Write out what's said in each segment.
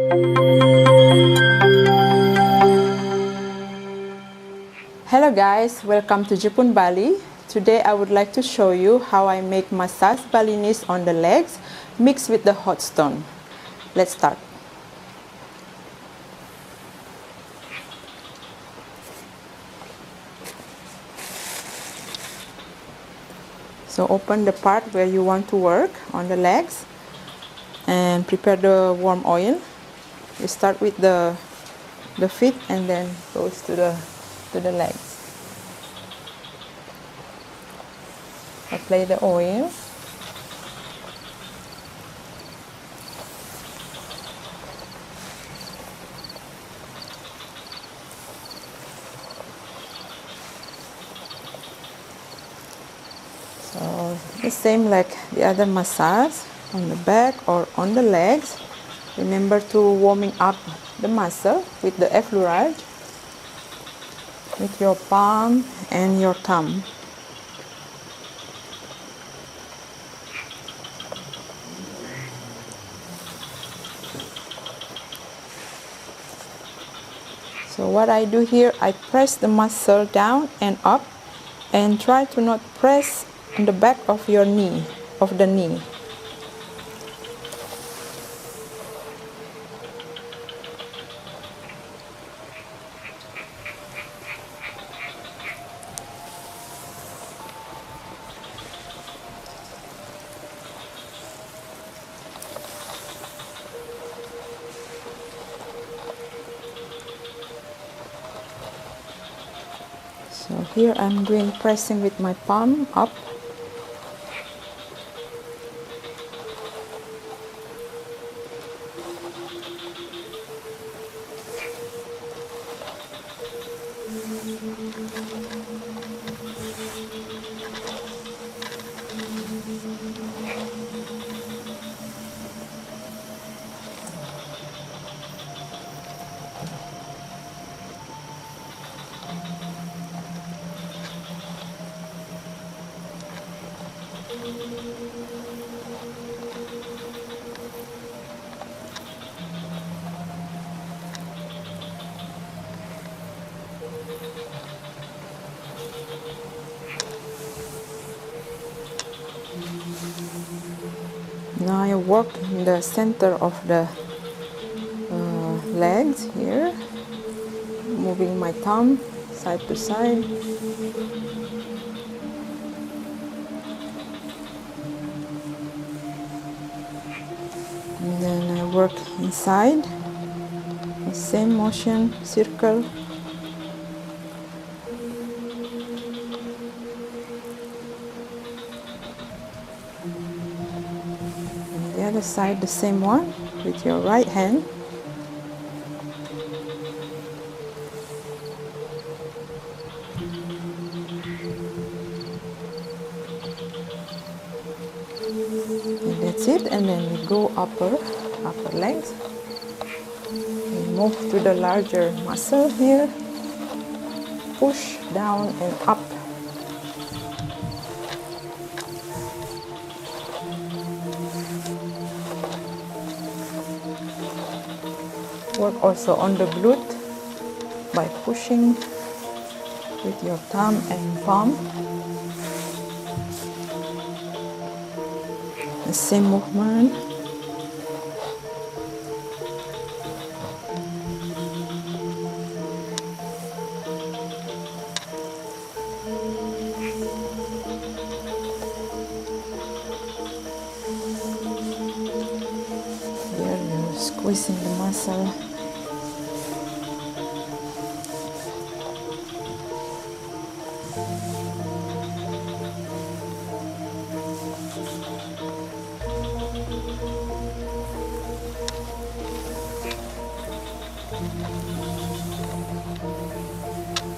Hello guys, welcome to Jepun Bali. Today I would like to show you how I make massage Balinese on the legs mixed with the hot stone. Let's start. So open the part where you want to work on the legs and prepare the warm oil. You start with the feet and then goes to the legs. Apply the oil. So the same like the other massage on the back or on the legs. Remember to warming up the muscle with the effleurage with your palm and your thumb. So what I do here, I press the muscle down and up and try to not press on the back of your knee, of the knee. So here I'm doing pressing with my palm up. Now I work in the center of the legs here, moving my thumb side to side. And then I work inside, the same motion, circle. And the other side, the same one, with your right hand. And that's it, and then we go upper legs. We move to the larger muscle here. Push down and up. Work also on the glute by pushing with your thumb and palm. The same movement. Here you're squeezing the muscle.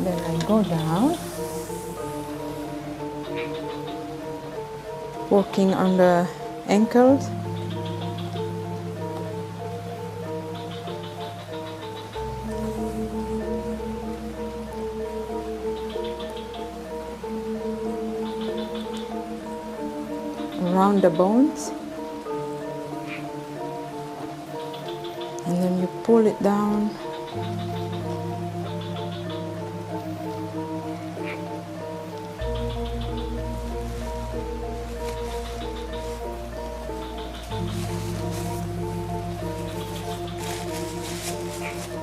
Then I go down, working on the ankles. Around the bones. and then you pull it down.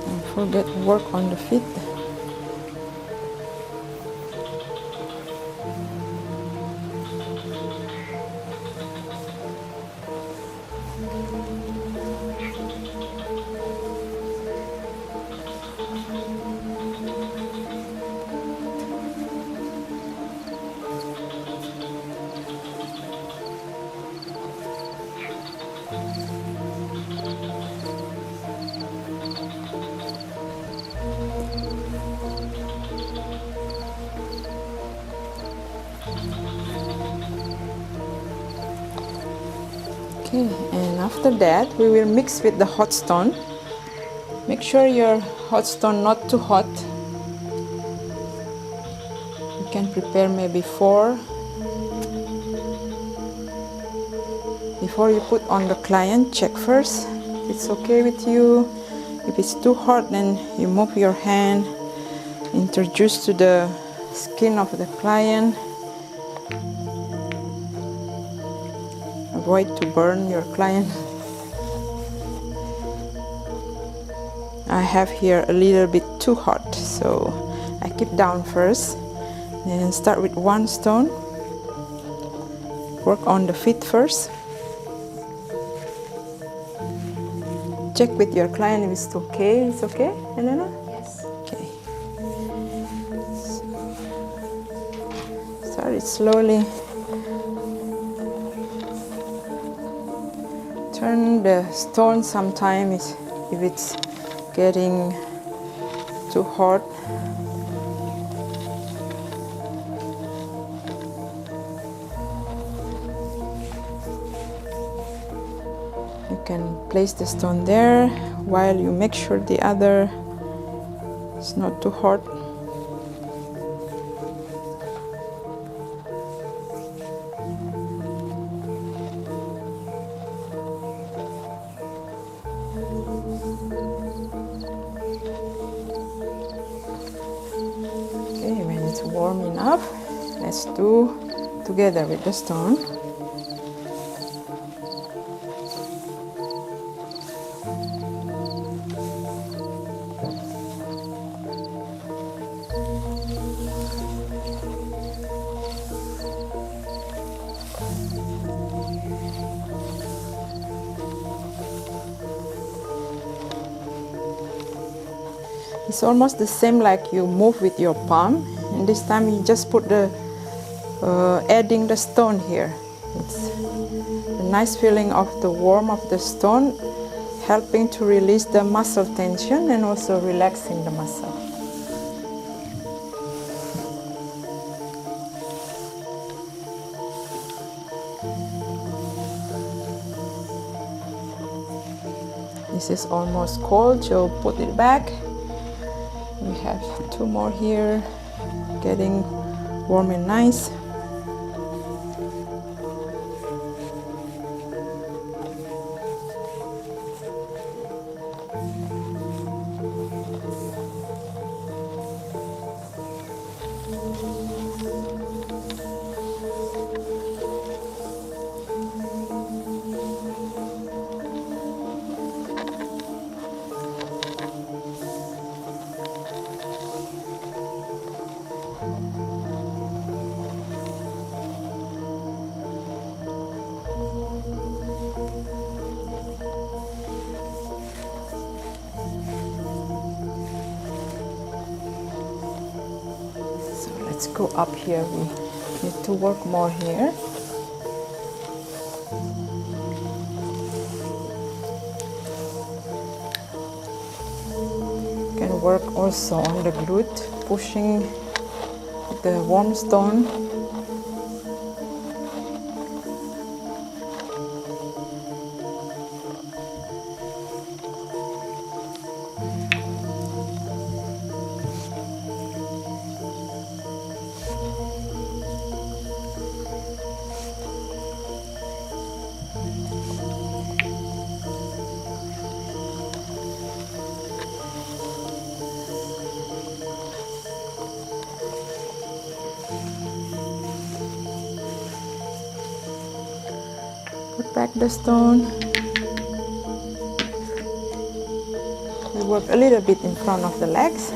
Don't forget to work on the feet. Okay, and after that we will mix with the hot stone. Make sure your hot stone not too hot. You can prepare maybe 4 before you put on the client. Check first if it's okay with you. If it's too hot, then you move your hand, introduce to the skin of the client. Avoid to burn your client. I have here a little bit too hot, so I keep down first. Then start with 1 stone. Work on the feet first. Check with your client if it's okay. It's okay, Elena? Yes. Okay. Start it slowly. Turn the stone sometimes if it's getting too hot. You can place the stone there while you make sure the other is not too hot. Okay, when it's warm enough, let's do together with the stone. It's almost the same like you move with your palm, and this time you just put the adding the stone here. It's a nice feeling of the warmth of the stone, helping to release the muscle tension and also relaxing the muscle. This is almost cold, so put it back. We have 2 more here, getting warm and nice. Let's go up here. We need to work more here. You can work also on the glute, pushing the warm stone. back the stone. We work a little bit in front of the legs.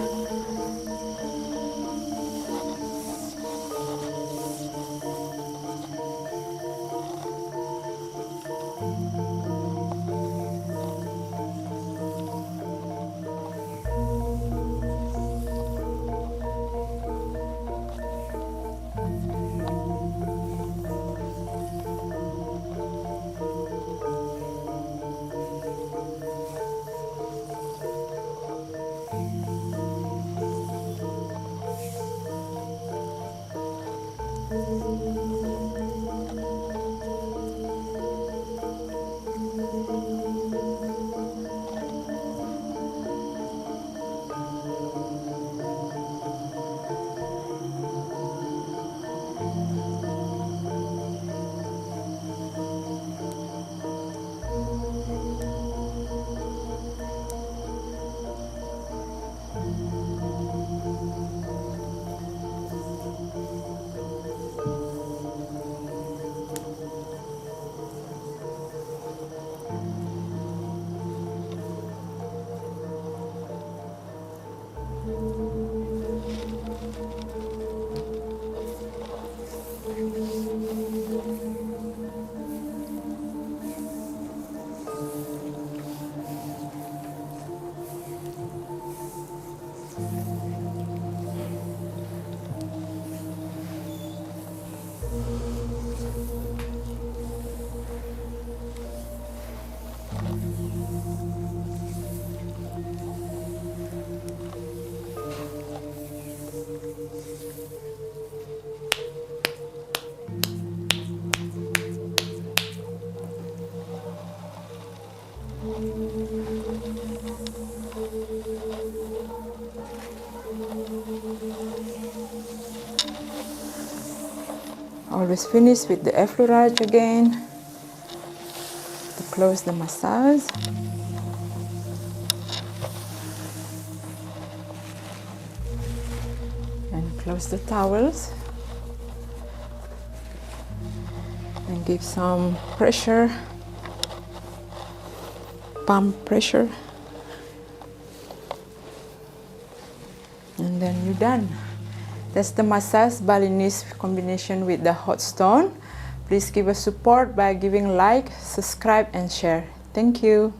Always finish with the effleurage again to close the massage. And close the towels. And give some pressure, pump pressure. And then you're done. That's the massage Balinese combination with the hot stone. Please give us support by giving like, subscribe and share. Thank you.